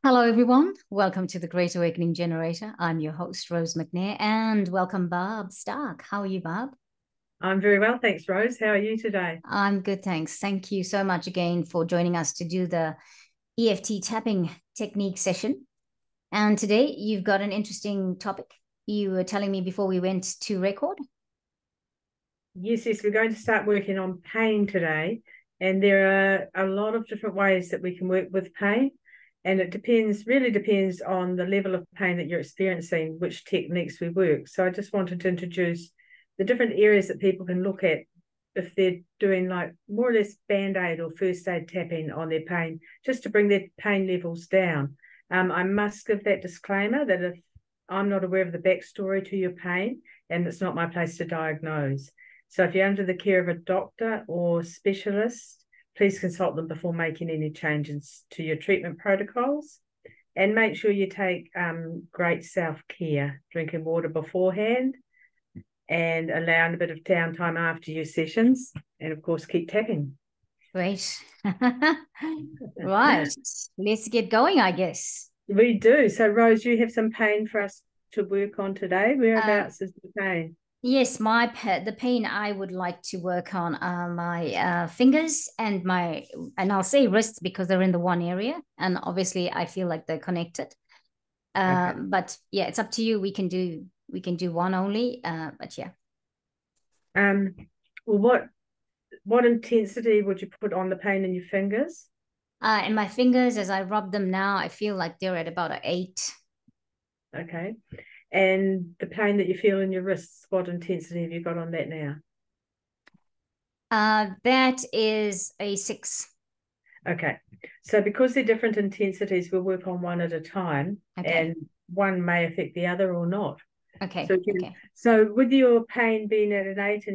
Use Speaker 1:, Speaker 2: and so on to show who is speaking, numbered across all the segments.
Speaker 1: Hello, everyone. Welcome to the Great Awakening Generator. I'm your host, Rose McNair, and welcome, Barb Starke. How are you, Barb?
Speaker 2: I'm very well, thanks, Rose. How are you today?
Speaker 1: I'm good, thanks. Thank you so much again for joining us to do the EFT tapping technique session. And today you've got an interesting topic. You were telling me before we went to record.
Speaker 2: Yes, we're going to start working on pain today. And there are a lot of different ways that we can work with pain. And it really depends on the level of pain that you're experiencing, which techniques we work. So I just wanted to introduce the different areas that people can look at if they're doing like more or less band-aid or first aid tapping on their pain, just to bring their pain levels down. I must give that disclaimer that if I'm not aware of the backstory to your pain, and it's not my place to diagnose. So if you're under the care of a doctor or specialist, please consult them before making any changes to your treatment protocols. And make sure you take great self-care, drinking water beforehand and allowing a bit of downtime after your sessions. And of course, keep tapping.
Speaker 1: Great. Right. Let's get going, I guess.
Speaker 2: We do. So, Rose, you have some pain for us to work on today. Whereabouts is the pain?
Speaker 1: Yes, the pain I would like to work on are my fingers and I'll say wrists because they're in the one area, and obviously I feel like they're connected.
Speaker 2: Okay.
Speaker 1: But yeah, it's up to you. We can do one only. But yeah.
Speaker 2: Um, well, what intensity would you put on the pain in your fingers?
Speaker 1: And my fingers, as I rub them now, I feel like they're at about an 8.
Speaker 2: Okay. And the pain that you feel in your wrists, what intensity have you got on that now?
Speaker 1: That is a 6.
Speaker 2: Okay. So because they're different intensities, we'll work on one at a time,
Speaker 1: Okay.
Speaker 2: and one may affect the other or not.
Speaker 1: Okay.
Speaker 2: So
Speaker 1: Okay.
Speaker 2: so with your pain being at an eight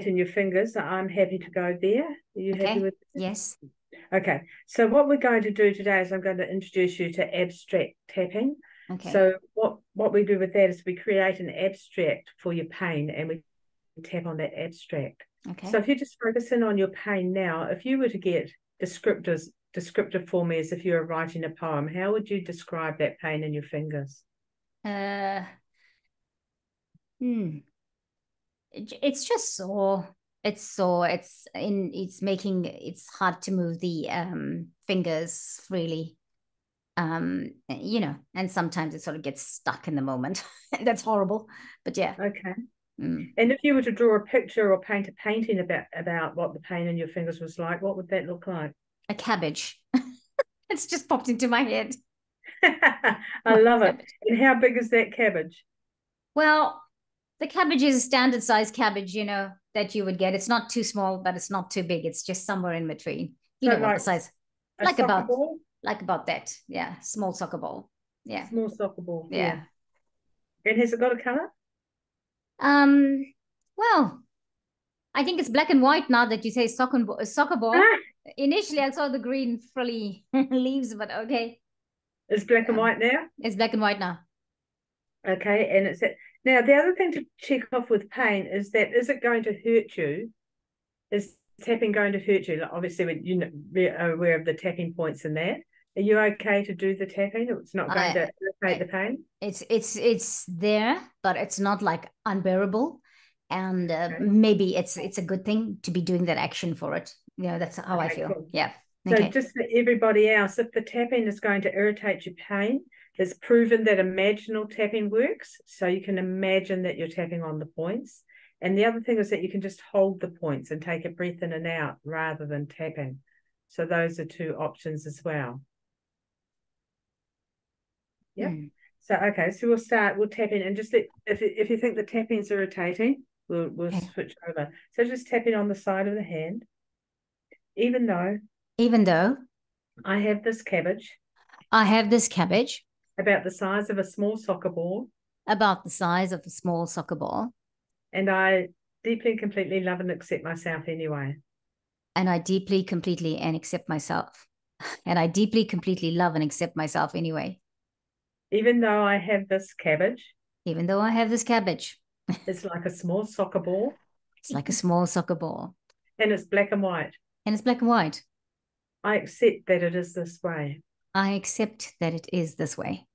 Speaker 2: in your fingers, I'm happy to go there. Are you happy
Speaker 1: Okay.
Speaker 2: with this?
Speaker 1: Yes.
Speaker 2: Okay. So what we're going to do today is I'm going to introduce you to abstract tapping.
Speaker 1: Okay.
Speaker 2: So what we do with that is we create an abstract for your pain and we tap on that abstract. So
Speaker 1: Okay.
Speaker 2: if you just focus in on your pain now, if you were to get descriptive for me as if you were writing a poem, how would you describe that pain in your fingers?
Speaker 1: Uh, hmm. It's just sore. It's sore. It's hard to move the fingers freely. And sometimes it sort of gets stuck in the moment. That's horrible. But yeah.
Speaker 2: Okay.
Speaker 1: Mm.
Speaker 2: And if you were to draw a picture or paint a painting about what the pain in your fingers was like, what would that look like?
Speaker 1: A cabbage. It's just popped into my head.
Speaker 2: I love it.
Speaker 1: Cabbage.
Speaker 2: And how big is that cabbage?
Speaker 1: Well, the cabbage is a standard size cabbage, that you would get. It's not too small, but it's not too big. It's just somewhere in between. You
Speaker 2: So
Speaker 1: know what the
Speaker 2: like
Speaker 1: size?
Speaker 2: a
Speaker 1: Like
Speaker 2: soccer
Speaker 1: about
Speaker 2: ball?
Speaker 1: like about that. Yeah, small soccer ball. Yeah.
Speaker 2: Small soccer ball, yeah.
Speaker 1: Yeah.
Speaker 2: And has it got a color?
Speaker 1: Um, well, I think it's black and white now that you say soccer ball.
Speaker 2: Ah,
Speaker 1: Initially, I saw the green frilly leaves, but okay.
Speaker 2: it's black and white now.
Speaker 1: It's black and white now.
Speaker 2: Okay, and now the other thing to check off with pain is it going to hurt you? Is tapping going to hurt you? Like, obviously, we're aware of the tapping points in that. Are you okay to do the tapping? It's not going
Speaker 1: I
Speaker 2: to irritate the pain?
Speaker 1: it's there, but it's not like unbearable. And
Speaker 2: Okay.
Speaker 1: maybe it's a good thing to be doing that action for it. That's how I
Speaker 2: Okay,
Speaker 1: feel.
Speaker 2: cool.
Speaker 1: Yeah.
Speaker 2: So
Speaker 1: Okay.
Speaker 2: just for everybody else, if the tapping is going to irritate your pain, it's proven that imaginal tapping works. So you can imagine that you're tapping on the points. And the other thing is that you can just hold the points and take a breath in and out rather than tapping. So those are two options as well. Yeah.
Speaker 1: Hmm.
Speaker 2: So okay, so we'll tap in and just if you think the tapping's irritating, we'll
Speaker 1: Okay.
Speaker 2: switch over. So just tap in on the side of the hand, even though
Speaker 1: Even though
Speaker 2: I have this cabbage
Speaker 1: I have this cabbage
Speaker 2: about the size of a small soccer ball,
Speaker 1: about the size of a small soccer ball,
Speaker 2: and I deeply and completely love and accept myself anyway.
Speaker 1: and I deeply, completely, and accept myself. And I deeply, completely love and accept myself anyway.
Speaker 2: Even though I have this cabbage,
Speaker 1: Even though I have this cabbage,
Speaker 2: it's like a small soccer ball
Speaker 1: it's like a small soccer ball,
Speaker 2: and it's black and white.
Speaker 1: and it's black and white.
Speaker 2: I accept that it is this way.
Speaker 1: I accept that it is this way.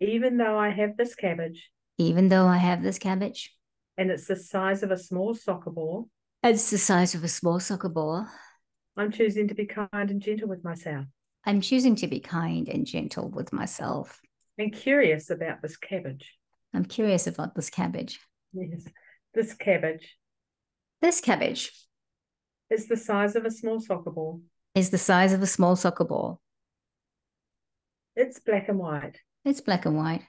Speaker 2: Even though I have this cabbage.
Speaker 1: Even though I have this cabbage.
Speaker 2: And it's the size of a small soccer ball.
Speaker 1: It's the size of a small soccer ball.
Speaker 2: I'm choosing to be kind and gentle with myself.
Speaker 1: I'm choosing to be kind and gentle with myself.
Speaker 2: And curious about this cabbage.
Speaker 1: I'm curious about this cabbage.
Speaker 2: Yes, this cabbage.
Speaker 1: This cabbage
Speaker 2: is the size of a small soccer ball.
Speaker 1: Is the size of a small soccer ball.
Speaker 2: It's black and white.
Speaker 1: It's black and white.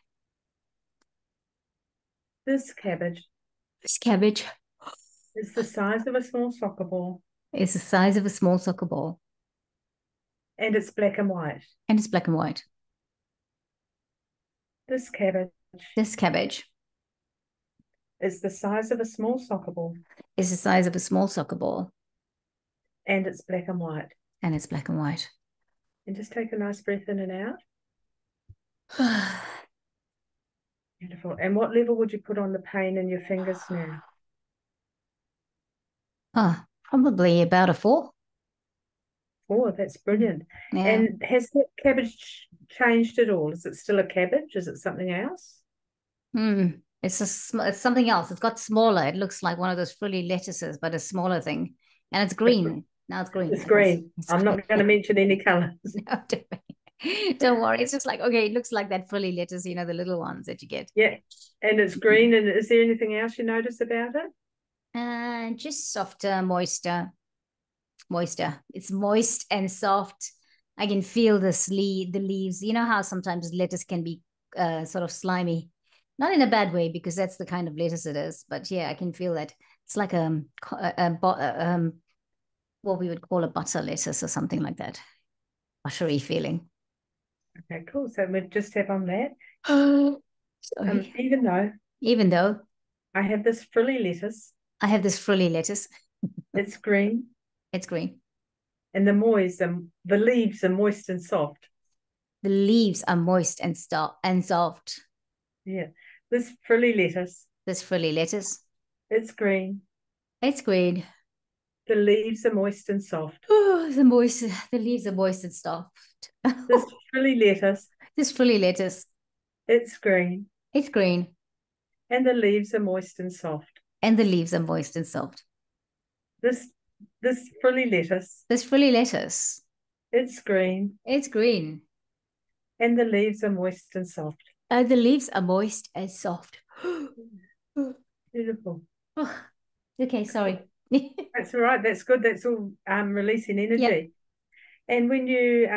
Speaker 2: This cabbage.
Speaker 1: This cabbage
Speaker 2: is the size of a small soccer ball.
Speaker 1: Is the size of a small soccer ball.
Speaker 2: And it's black and white.
Speaker 1: And it's black and white.
Speaker 2: This cabbage.
Speaker 1: This cabbage
Speaker 2: is the size of a small soccer ball.
Speaker 1: Is the size of a small soccer ball.
Speaker 2: And it's black and white.
Speaker 1: And it's black and white.
Speaker 2: And just take a nice breath in and out. Beautiful. And what level would you put on the pain in your fingers now?
Speaker 1: Probably about a 4.
Speaker 2: Oh, that's brilliant.
Speaker 1: Yeah.
Speaker 2: And has that cabbage changed at all? Is it still a cabbage? Is it something else?
Speaker 1: It's something else. It's got smaller. It looks like one of those frilly lettuces, but a smaller thing. And it's green. Now it's green.
Speaker 2: It's green. I'm not going to mention any colours.
Speaker 1: No, don't worry. It's just like, okay, it looks like that frilly lettuce, the little ones that you get.
Speaker 2: Yeah. And it's green. And is there anything else you notice about it?
Speaker 1: Just softer, moister. It's moist and soft. I can feel the leaves. You know how sometimes lettuce can be sort of slimy, not in a bad way, because that's the kind of lettuce it is. But yeah, I can feel that it's like what we would call a butter lettuce or something like that, buttery feeling.
Speaker 2: Okay, cool. So we'll just tap on that. Even though I have this frilly lettuce. It's green.
Speaker 1: It's green.
Speaker 2: And the leaves are moist and soft.
Speaker 1: The leaves are moist and soft.
Speaker 2: Yeah. This frilly lettuce.
Speaker 1: It's green. It's green.
Speaker 2: The leaves are moist and soft.
Speaker 1: Oh, the leaves are moist and soft.
Speaker 2: This frilly lettuce.
Speaker 1: It's green. It's green.
Speaker 2: And the leaves are moist and soft. This frilly lettuce.
Speaker 1: It's green. It's green.
Speaker 2: And the leaves are moist and soft. Beautiful.
Speaker 1: Oh, okay, sorry.
Speaker 2: That's all right. That's good. That's all releasing energy. Yep. And when you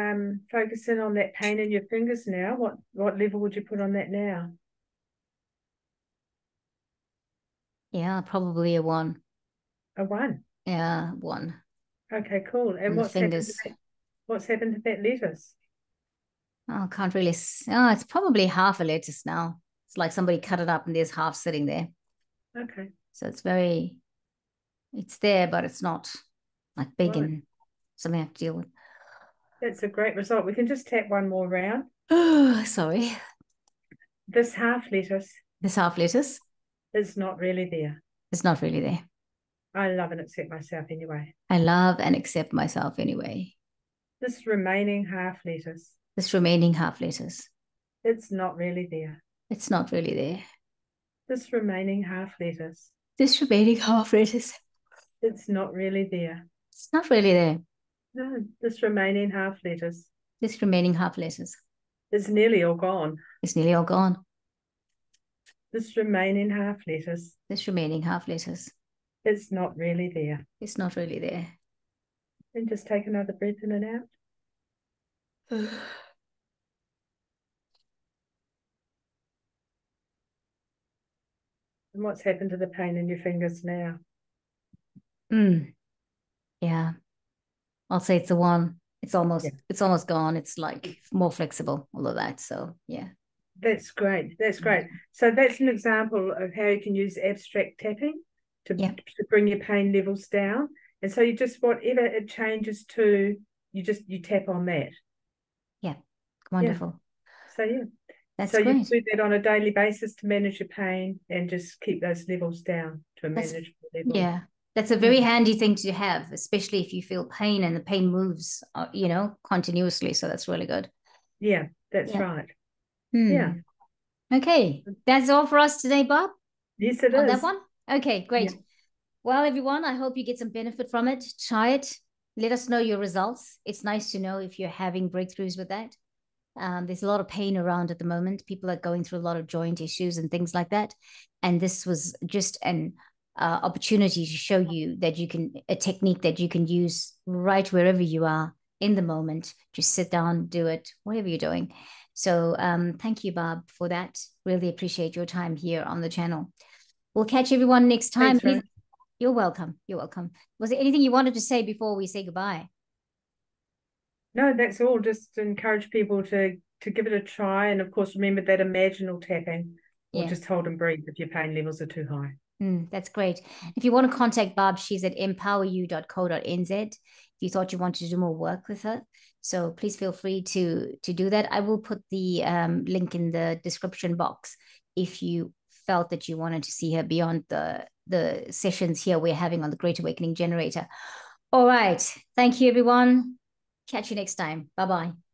Speaker 2: focus in on that pain in your fingers now, what level would you put on that now?
Speaker 1: Yeah, probably a 1.
Speaker 2: A 1?
Speaker 1: Yeah, 1.
Speaker 2: Okay, cool. And what's happened to that lettuce?
Speaker 1: Oh, can't really. Oh, it's probably half a lettuce now. It's like somebody cut it up and there's half sitting there.
Speaker 2: Okay.
Speaker 1: So it's there, but it's not like big and something I have to deal with.
Speaker 2: That's a great result. We can just tap one more round.
Speaker 1: Oh, sorry.
Speaker 2: This half lettuce.
Speaker 1: Is
Speaker 2: not really there.
Speaker 1: It's not really there.
Speaker 2: I love and accept myself anyway. This remaining half lettuce.
Speaker 1: It's
Speaker 2: not really there.
Speaker 1: It's not really there.
Speaker 2: This remaining half lettuce.
Speaker 1: It's
Speaker 2: not really there.
Speaker 1: It's not really there.
Speaker 2: No, this remaining half lettuce.
Speaker 1: It's
Speaker 2: nearly all gone.
Speaker 1: This
Speaker 2: remaining half lettuce. It's not really there. And just take another breath in and out. And what's happened to the pain in your fingers now?
Speaker 1: Yeah. I'll say it's a 1. It's almost gone. It's like more flexible, all of that. So yeah.
Speaker 2: That's great. So that's an example of how you can use abstract tapping to bring your pain levels down. And so you just, whatever it changes to, you tap on that.
Speaker 1: Yeah. Wonderful.
Speaker 2: Yeah. So
Speaker 1: that's
Speaker 2: great.
Speaker 1: You
Speaker 2: do that on a daily basis to manage your pain and just keep those levels down to a manageable level.
Speaker 1: Yeah. That's a very handy thing to have, especially if you feel pain and the pain moves, continuously. So that's really good.
Speaker 2: Yeah, that's right.
Speaker 1: Yeah. Okay. That's all for us today, Bob.
Speaker 2: Yes, it
Speaker 1: on
Speaker 2: is.
Speaker 1: that one. Okay, great. Yeah. Well, everyone, I hope you get some benefit from it. Try it. Let us know your results. It's nice to know if you're having breakthroughs with that. There's a lot of pain around at the moment. People are going through a lot of joint issues and things like that. And this was just an opportunity to show you that a technique that you can use right wherever you are in the moment. Just sit down, do it, whatever you're doing. So thank you, Barb, for that. Really appreciate your time here on the channel. We'll catch everyone next time.
Speaker 2: Thanks,
Speaker 1: You're welcome. You're welcome. Was there anything you wanted to say before we say goodbye?
Speaker 2: No, that's all. Just encourage people to give it a try. And of course, remember that imaginal tapping, or just hold and breathe if your pain levels are too high.
Speaker 1: That's great. If you want to contact Barb, she's at empoweryou.co.nz. If you thought you wanted to do more work with her, so please feel free to do that. I will put the link in the description box if you felt that you wanted to see her beyond the sessions here we're having on the Great Awakening Generator. All right. Thank you, everyone. Catch you next time. Bye-bye.